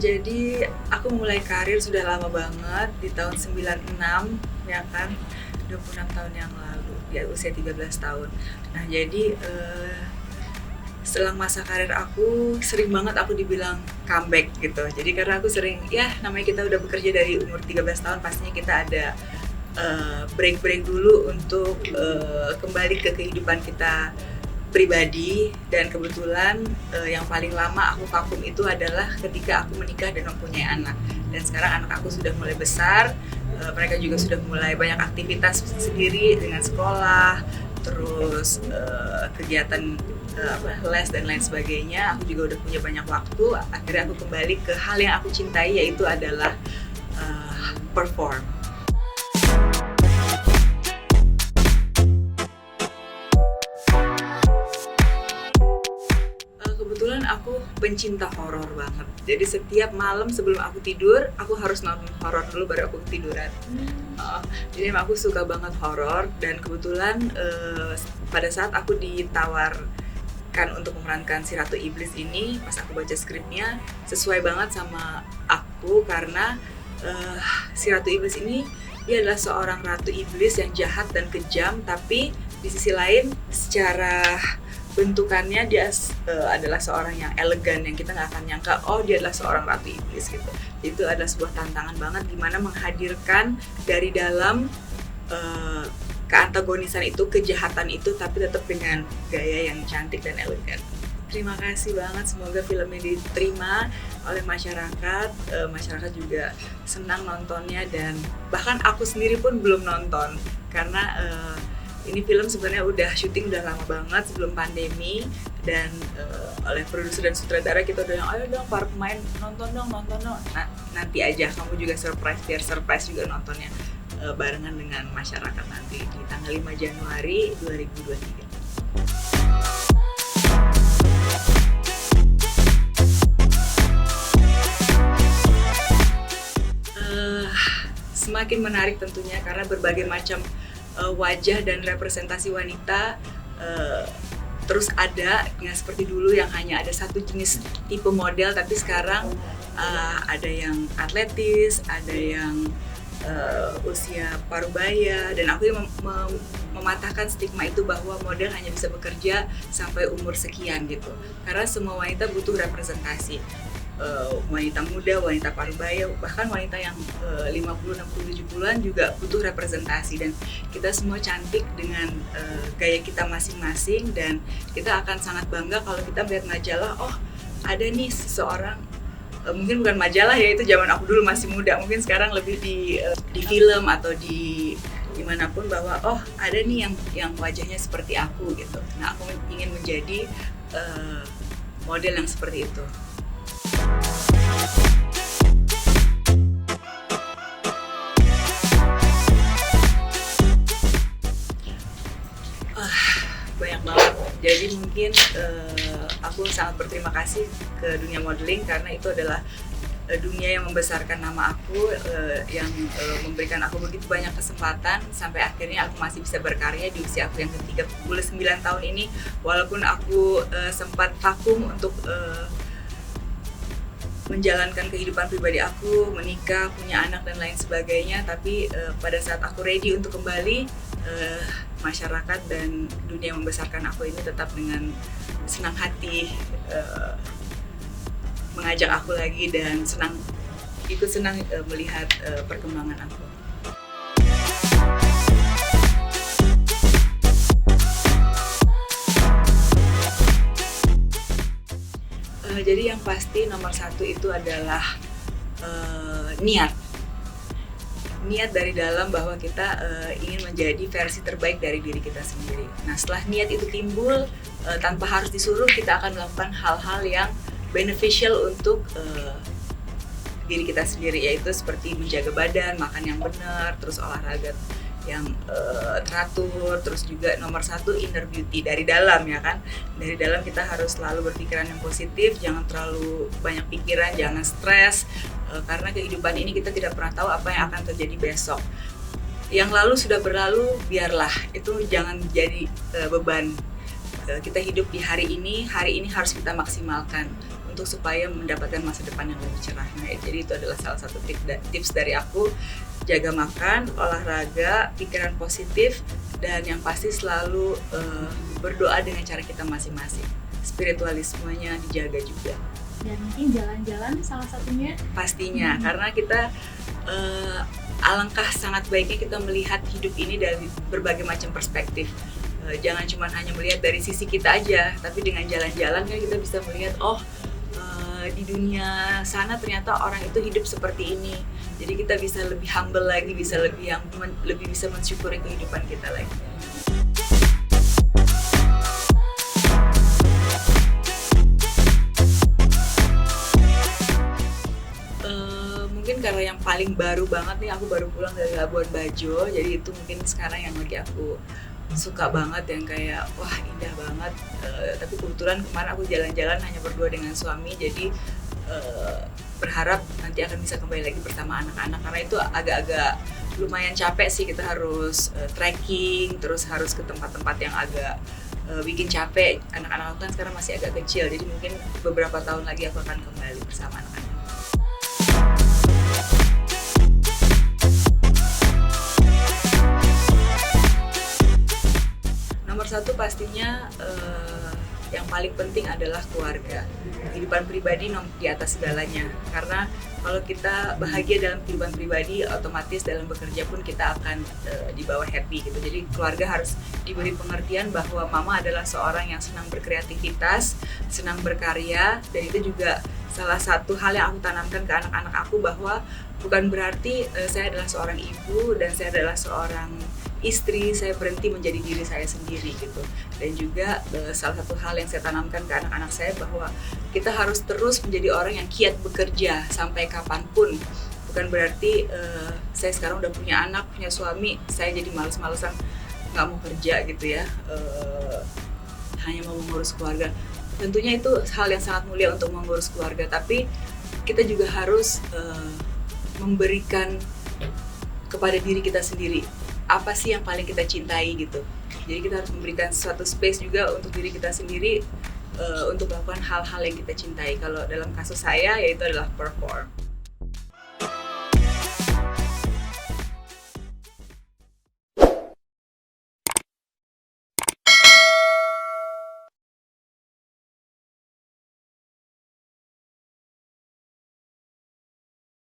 Jadi aku mulai karir sudah lama banget di tahun 96 ya kan, 26 tahun yang lalu, ya usia 13 tahun. Nah jadi setelah masa karir aku sering banget aku dibilang comeback gitu. Jadi karena aku sering, ya namanya kita udah bekerja dari umur 13 tahun pastinya kita ada break-break dulu untuk kembali ke kehidupan kita pribadi. Dan kebetulan yang paling lama aku vakum itu adalah ketika aku menikah dan mempunyai anak. Dan sekarang anak aku sudah mulai besar, mereka juga sudah mulai banyak aktivitas sendiri dengan sekolah, terus kegiatan les dan lain sebagainya. Aku juga udah punya banyak waktu. Akhirnya aku kembali ke hal yang aku cintai, yaitu adalah perform. Kebetulan aku pencinta horor banget. Jadi setiap malam sebelum aku tidur, aku harus nonton horor dulu baru aku tiduran. Jadi emang aku suka banget horor, dan kebetulan pada saat aku ditawarkan untuk memerankan si Ratu Iblis ini, pas aku baca skripnya sesuai banget sama aku karena si Ratu Iblis ini dia adalah seorang ratu iblis yang jahat dan kejam, tapi di sisi lain secara bentukannya dia adalah seorang yang elegan, yang kita nggak akan nyangka oh dia adalah seorang ratu iblis gitu. Itu adalah sebuah tantangan banget gimana menghadirkan dari dalam keantagonisan itu, kejahatan itu, tapi tetap dengan gaya yang cantik dan elegan. Terima kasih banget, semoga filmnya diterima oleh masyarakat. Masyarakat juga senang nontonnya, dan bahkan aku sendiri pun belum nonton karena ini film sebenarnya udah syuting udah lama banget sebelum pandemi, dan oleh produser dan sutradara kita udah yang ayo dong para pemain nonton dong. Nah, nanti aja kamu juga biar surprise juga nontonnya barengan dengan masyarakat nanti di tanggal 5 Januari 2023. Semakin menarik tentunya karena berbagai macam wajah dan representasi wanita terus ada, nggak seperti dulu yang hanya ada satu jenis tipe model, tapi sekarang ada yang atletis, ada yang usia parubaya, dan aku yang mematahkan stigma itu bahwa model hanya bisa bekerja sampai umur sekian gitu, karena semua wanita butuh representasi. Wanita muda, wanita parubaya, bahkan wanita yang 50, 60, 70-an juga butuh representasi, dan kita semua cantik dengan gaya kita masing-masing, dan kita akan sangat bangga kalau kita melihat majalah, oh ada nih seseorang, mungkin bukan majalah ya, itu zaman aku dulu masih muda, mungkin sekarang lebih di film atau di dimanapun, bahwa oh ada nih yang wajahnya seperti aku gitu. Nah aku ingin menjadi model yang seperti itu. Banyak banget. Jadi mungkin aku sangat berterima kasih ke dunia modeling karena itu adalah dunia yang membesarkan nama aku, yang memberikan aku begitu banyak kesempatan sampai akhirnya aku masih bisa berkarya di usia aku yang ke-39 tahun ini. Walaupun aku sempat vakum untuk menjalankan kehidupan pribadi aku, menikah, punya anak dan lain sebagainya, tapi pada saat aku ready untuk kembali, masyarakat dan dunia yang membesarkan aku ini tetap dengan senang hati mengajak aku lagi, dan ikut senang melihat perkembangan aku. Jadi yang pasti nomor satu itu adalah niat dari dalam, bahwa kita ingin menjadi versi terbaik dari diri kita sendiri. Nah setelah niat itu timbul, tanpa harus disuruh kita akan melakukan hal-hal yang beneficial untuk diri kita sendiri, yaitu seperti menjaga badan, makan yang benar, terus olahraga yang teratur, terus juga nomor satu inner beauty dari dalam, ya kan. Dari dalam kita harus selalu berpikiran yang positif, jangan terlalu banyak pikiran, jangan stres, karena kehidupan ini kita tidak pernah tahu apa yang akan terjadi besok. Yang lalu sudah berlalu, biarlah, itu jangan jadi beban. Kita hidup di hari ini harus kita maksimalkan untuk supaya mendapatkan masa depan yang lebih cerah. Nah, jadi itu adalah salah satu tips dari aku. Jaga makan, olahraga, pikiran positif, dan yang pasti selalu berdoa dengan cara kita masing-masing. Spiritualismenya dijaga juga. Dan mungkin jalan-jalan salah satunya? Pastinya, karena kita alangkah sangat baiknya kita melihat hidup ini dari berbagai macam perspektif. Jangan cuma hanya melihat dari sisi kita aja, tapi dengan jalan-jalan kan kita bisa melihat, di dunia sana ternyata orang itu hidup seperti ini. Jadi kita bisa lebih humble lagi, bisa lebih bisa mensyukuri kehidupan kita lagi. Mungkin karena yang paling baru banget nih, aku baru pulang dari Labuan Bajo, jadi itu mungkin sekarang yang lagi aku suka banget, yang kayak wah indah banget. Tapi kebetulan kemarin aku jalan-jalan hanya berdua dengan suami, jadi berharap nanti akan bisa kembali lagi bersama anak-anak, karena itu agak-agak lumayan capek sih, kita harus trekking, terus harus ke tempat-tempat yang agak bikin capek. Anak-anak aku kan sekarang masih agak kecil, jadi mungkin beberapa tahun lagi aku akan kembali bersama anak-anak. Nomor satu pastinya yang paling penting adalah keluarga. Kehidupan pribadi di atas segalanya. Karena kalau kita bahagia dalam kehidupan pribadi, otomatis dalam bekerja pun kita akan dibawa happy gitu. Jadi keluarga harus diberi pengertian bahwa mama adalah seorang yang senang berkreativitas, senang berkarya, dan itu juga salah satu hal yang aku tanamkan ke anak-anak aku, bahwa bukan berarti saya adalah seorang ibu dan saya adalah seorang istri, saya berhenti menjadi diri saya sendiri gitu. Dan juga salah satu hal yang saya tanamkan ke anak-anak saya, bahwa kita harus terus menjadi orang yang giat bekerja sampai kapanpun. Bukan berarti saya sekarang udah punya anak, punya suami, saya jadi males-malesan nggak mau kerja gitu ya, hanya mau mengurus keluarga. Tentunya itu hal yang sangat mulia untuk mengurus keluarga, tapi kita juga harus memberikan kepada diri kita sendiri apa sih yang paling kita cintai gitu. Jadi kita harus memberikan suatu space juga untuk diri kita sendiri, untuk melakukan hal-hal yang kita cintai. Kalau dalam kasus saya, yaitu adalah perform.